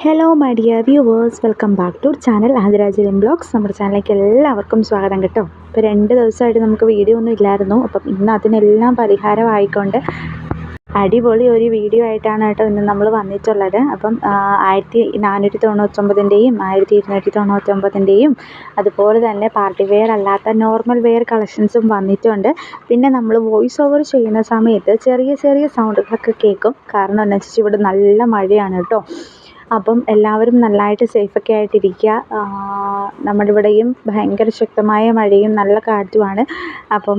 Hello my dear viewers, welcome back to channel Adirajalam blogs. നമ്മുടെ ചാനലിലേക്ക് എല്ലാവർക്കും സ്വാഗതം കേട്ടോ. ഇപ്പോൾ 2 ദിവസമായിട്ട് നമുക്ക് വീഡിയോ ഒന്നും ഇല്ലായിരുന്നു. അപ്പം ഇന്ന് അതിനെല്ലാം പരിഹാരമായിക്കൊണ്ട് അടിപൊളി ഒരു വീഡിയോ ആയിട്ടാണ് കേട്ടോ ഇന്ന് നമ്മൾ വന്നിട്ടുള്ളത്. അപ്പം 1499ൻ്റെയും 1299ൻ്റെയും അതുപോലെ തന്നെ പാർട്ടി വെയർ അല്ലാത്ത നോർമൽ വെയർ കളക്ഷൻസും വന്നിട്ടുണ്ട്. പിന്നെ നമ്മൾ വോയിസ് ഓവർ ചെയ്യുന്ന സമയത്ത് ചെറിയ ചെറിയ സൗണ്ടുകളൊക്കെ കേൾക്കും. കാരണം എന്താ വെച്ചാൽ ഇവിടെ നല്ല മഴയാണ് കേട്ടോ. അപ്പം എല്ലാവരും നല്ലതായിട്ട് സേഫൊക്കെ ആയിട്ടിരിക്കുക. നമ്മുടെ ഇവിടെയും ഭയങ്കര ശക്തമായ മഴയും നല്ല കാറ്റുമാണ്. അപ്പം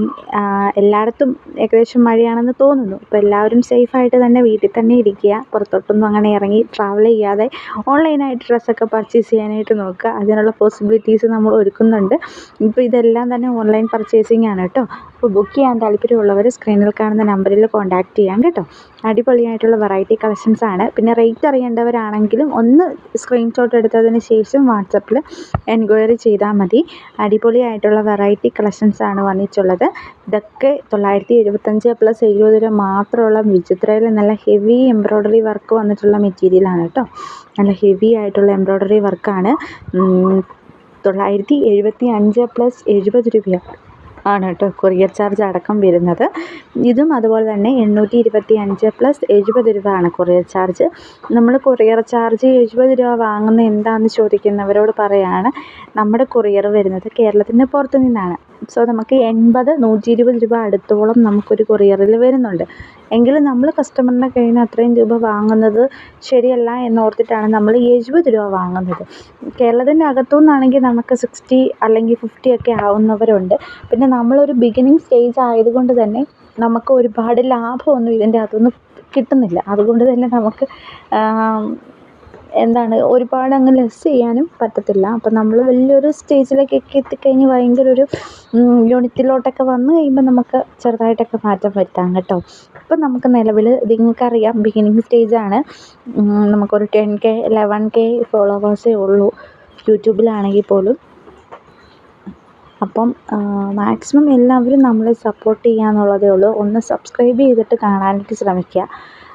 എല്ലായിടത്തും ഏകദേശം മഴയാണെന്ന് തോന്നുന്നു. അപ്പോൾ എല്ലാവരും സേഫായിട്ട് തന്നെ വീട്ടിൽ തന്നെ ഇരിക്കുക. പുറത്തോട്ടൊന്നും അങ്ങനെ ഇറങ്ങി ട്രാവൽ ചെയ്യാതെ ഓൺലൈനായിട്ട് ഡ്രസ്സൊക്കെ പർച്ചേസ് ചെയ്യാനായിട്ട് നോക്കുക. അതിനുള്ള പോസിബിലിറ്റീസ് നമ്മൾ ഒരുക്കുന്നുണ്ട്. ഇപ്പോൾ ഇതെല്ലാം തന്നെ ഓൺലൈൻ പർച്ചേസിങ് ആണ് കേട്ടോ. അപ്പോൾ ബുക്ക് ചെയ്യാൻ താല്പര്യമുള്ളവർ സ്ക്രീനിൽ കാണുന്ന നമ്പറിൽ കോൺടാക്റ്റ് ചെയ്യാം കേട്ടോ. അടിപൊളിയായിട്ടുള്ള വെറൈറ്റി കളക്ഷൻസ് ആണ്. പിന്നെ റേറ്റ് അറിയേണ്ടവരാണെങ്കിലും ഒന്ന് സ്ക്രീൻഷോട്ട് എടുത്തതിന് ശേഷം വാട്സപ്പിൽ എൻക്വയറി ചെയ്താൽ മതി. അടിപൊളിയായിട്ടുള്ള വെറൈറ്റി കളക്ഷൻസ് ആണ് വന്നിട്ടുള്ളത്. ഇതൊക്കെ 975 പ്ലസ് 70 രൂപ മാത്രമുള്ള വിചിത്രയിൽ നല്ല ഹെവി എംബ്രോയ്ഡറി വർക്ക് വന്നിട്ടുള്ള മെറ്റീരിയലാണ് കേട്ടോ. നല്ല ഹെവി ആയിട്ടുള്ള എംബ്രോയ്ഡറി വർക്കാണ്. 975 പ്ലസ് 70 രൂപയാണ് ആണ് കേട്ടോ കൊറിയർ ചാർജ് അടക്കം വരുന്നത്. ഇതും അതുപോലെ തന്നെ 825 പ്ലസ് 70 രൂപ ആണ് കൊറിയർ ചാർജ്. നമ്മൾ കൊറിയർ ചാർജ് 70 രൂപ വാങ്ങുന്നത് എന്താണെന്ന് ചോദിക്കുന്നവരോട് പറയുകയാണ്, നമ്മുടെ കൊറിയർ വരുന്നത് കേരളത്തിന് പുറത്തു നിന്നാണ്. സോ നമുക്ക് 120 രൂപ അടുത്തോളം നമുക്കൊരു കൊറിയറിൽ വരുന്നുണ്ട്. എങ്കിലും നമ്മൾ കസ്റ്റമറിൻ്റെ കയ്യിൽ നിന്ന് അത്രയും രൂപ വാങ്ങുന്നത് ശരിയല്ല എന്നോർത്തിട്ടാണ് നമ്മൾ 70 രൂപ വാങ്ങുന്നത്. കേരളത്തിൻ്റെ അകത്തുനിന്നാണെങ്കിൽ നമുക്ക് 60 അല്ലെങ്കിൽ 50 ഒക്കെ ആവുന്നവരുണ്ട്. പിന്നെ നമ്മളൊരു ബിഗിനിങ് സ്റ്റേജ് ആയതുകൊണ്ട് തന്നെ നമുക്ക് ഒരുപാട് ലാഭമൊന്നും ഇതിൻ്റെ അകത്തുനിന്ന് കിട്ടുന്നില്ല. അതുകൊണ്ട് തന്നെ നമുക്ക് ഒരുപാട് അങ്ങ് ലെസ് ചെയ്യാനും പറ്റത്തില്ല. അപ്പം നമ്മൾ വലിയൊരു സ്റ്റേജിലേക്കൊക്കെ എത്തിക്കഴിഞ്ഞ് ഭയങ്കര ഒരു യൂണിറ്റിലോട്ടൊക്കെ വന്നു കഴിയുമ്പോൾ നമുക്ക് ചെറുതായിട്ടൊക്കെ മാറ്റം വരുത്താം കേട്ടോ. ഇപ്പം നമുക്ക് നിലവിൽ നിങ്ങൾക്കറിയാം ബിഗിനിങ് സ്റ്റേജാണ്. നമുക്കൊരു 10K 11K ഫോളോവേഴ്സേ ഉള്ളൂ യൂട്യൂബിലാണെങ്കിൽ പോലും. അപ്പം മാക്സിമം എല്ലാവരും നമ്മളെ സപ്പോർട്ട് ചെയ്യുക എന്നുള്ളതേ ഉള്ളൂ. ഒന്ന് സബ്സ്ക്രൈബ് ചെയ്തിട്ട് കാണാനായിട്ട് ശ്രമിക്കുക.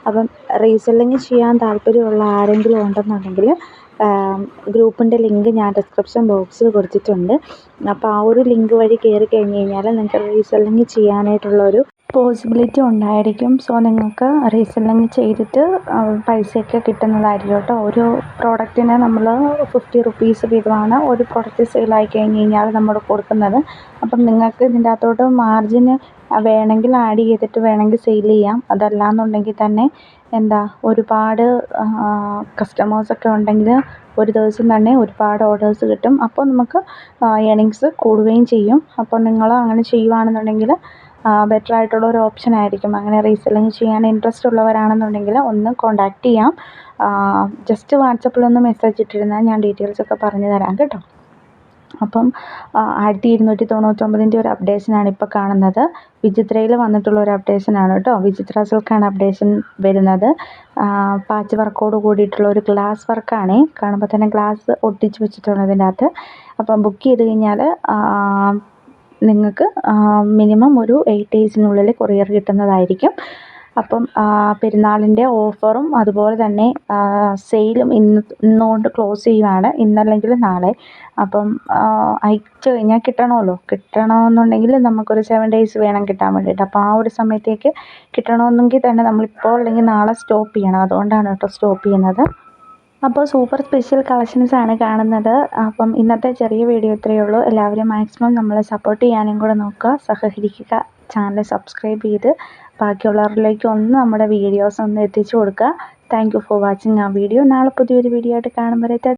അപ്പം റീസെല്ലിങ് ചെയ്യാൻ താല്പര്യമുള്ള ആരെങ്കിലും ഉണ്ടെന്നുണ്ടെങ്കിൽ ഗ്രൂപ്പിൻ്റെ ലിങ്ക് ഞാൻ ഡിസ്ക്രിപ്ഷൻ ബോക്സിൽ കൊടുത്തിട്ടുണ്ട്. അപ്പോൾ ആ ഒരു ലിങ്ക് വഴി കയറി കഴിഞ്ഞ് കഴിഞ്ഞാൽ നിങ്ങൾക്ക് റീസെല്ലിങ് ചെയ്യാനായിട്ടുള്ളൊരു പോസിബിലിറ്റി ഉണ്ടായിരിക്കും. സോ നിങ്ങൾക്ക് റീസെല്ലിങ് ചെയ്തിട്ട് പൈസയൊക്കെ കിട്ടുന്നതായിരിക്കും കേട്ടോ. ഒരു പ്രോഡക്റ്റിന് നമ്മൾ 50 റുപ്പീസ് വീതമാണ് ഒരു പ്രോഡക്റ്റ് സെയിലായി കഴിഞ്ഞ് കഴിഞ്ഞാൽ നമ്മൾ കൊടുക്കുന്നത്. അപ്പം നിങ്ങൾക്ക് ഇതിൻ്റെ അകത്തോട്ട് മാർജിന് വേണമെങ്കിൽ ആഡ് ചെയ്തിട്ട് വേണമെങ്കിൽ സെയിൽ ചെയ്യാം. അതല്ലാന്നുണ്ടെങ്കിൽ തന്നെ ഒരുപാട് കസ്റ്റമേഴ്സൊക്കെ ഉണ്ടെങ്കിൽ ഒരു ദിവസം തന്നെ ഒരുപാട് ഓർഡേഴ്സ് കിട്ടും. അപ്പോൾ നമുക്ക് ഏണിങ്സ് കൂടുകയും ചെയ്യും. അപ്പോൾ നിങ്ങൾ അങ്ങനെ ചെയ്യുകയാണെന്നുണ്ടെങ്കിൽ ബെറ്റർ ആയിട്ടുള്ള ഒരു ഓപ്ഷൻ ആയിരിക്കും. അങ്ങനെ റീസെല്ലിങ് ചെയ്യാൻ ഇൻട്രസ്റ്റ് ഉള്ളവരാണെന്നുണ്ടെങ്കിൽ ഒന്ന് കോൺടാക്റ്റ് ചെയ്യാം. ജസ്റ്റ് വാട്സപ്പിലൊന്ന് മെസ്സേജ് ഇട്ടിരുന്നാൽ ഞാൻ ഡീറ്റെയിൽസൊക്കെ പറഞ്ഞു തരാം കേട്ടോ. അപ്പം 1299ൻ്റെ ഒരു അപ്ഡേഷനാണ് ഇപ്പോൾ കാണുന്നത്. വിചിത്രയിൽ വന്നിട്ടുള്ള ഒരു അപ്ഡേഷനാണ് കേട്ടോ. വിചിത്ര സിൽക്കാണ് അപ്ഡേഷൻ വരുന്നത്. പാച്ച് വർക്കോട് കൂടിയിട്ടുള്ള ഒരു ഗ്ലാസ് വർക്കാണ്. കാണുമ്പോൾ തന്നെ ഗ്ലാസ് ഒട്ടിച്ച് വെച്ചിട്ടുണ്ട് ഇതിൻ്റെ അകത്ത്. അപ്പം ബുക്ക് ചെയ്ത് കഴിഞ്ഞാൽ നിങ്ങൾക്ക് മിനിമം ഒരു 8 ഡേയ്സിനുള്ളിൽ കൊറിയർ കിട്ടുന്നതായിരിക്കും. അപ്പം പെരുന്നാളിൻ്റെ ഓഫറും അതുപോലെ തന്നെ സെയിലും ഇന്നുകൊണ്ട് ക്ലോസ് ചെയ്യുവാണ്, ഇന്നല്ലെങ്കിൽ നാളെ. അപ്പം അയച്ചു കഴിഞ്ഞാൽ കിട്ടണമെന്നുണ്ടെങ്കിൽ നമുക്കൊരു 7 ഡേയ്സ് വേണം കിട്ടാൻ വേണ്ടിയിട്ട്. അപ്പോൾ ആ ഒരു സമയത്തേക്ക് കിട്ടണമെന്നെങ്കിൽ തന്നെ നമ്മളിപ്പോൾ അല്ലെങ്കിൽ നാളെ സ്റ്റോപ്പ് ചെയ്യണം. അതുകൊണ്ടാണ് കേട്ടോ സ്റ്റോപ്പ് ചെയ്യുന്നത്. അപ്പോൾ സൂപ്പർ സ്പെഷ്യൽ കളക്ഷൻസ് ആണ് കാണുന്നത്. അപ്പം ഇന്നത്തെ ചെറിയ വീഡിയോ ഇത്രയേ ഉള്ളൂ. എല്ലാവരും മാക്സിമം നമ്മളെ സപ്പോർട്ട് ചെയ്യാനും കൂടെ നോക്കുക, സഹകരിക്കുക. ചാനൽ സബ്സ്ക്രൈബ് ചെയ്ത് ബാക്കിയുള്ളവരിലേക്ക് ഒന്ന് നമ്മുടെ വീഡിയോസ് ഒന്ന് എത്തിച്ചു കൊടുക്കുക. താങ്ക് യു ഫോർ വാച്ചിങ് ആ വീഡിയോ. നാളെ പുതിയൊരു വീഡിയോ ആയിട്ട് കാണുമ്പോൾ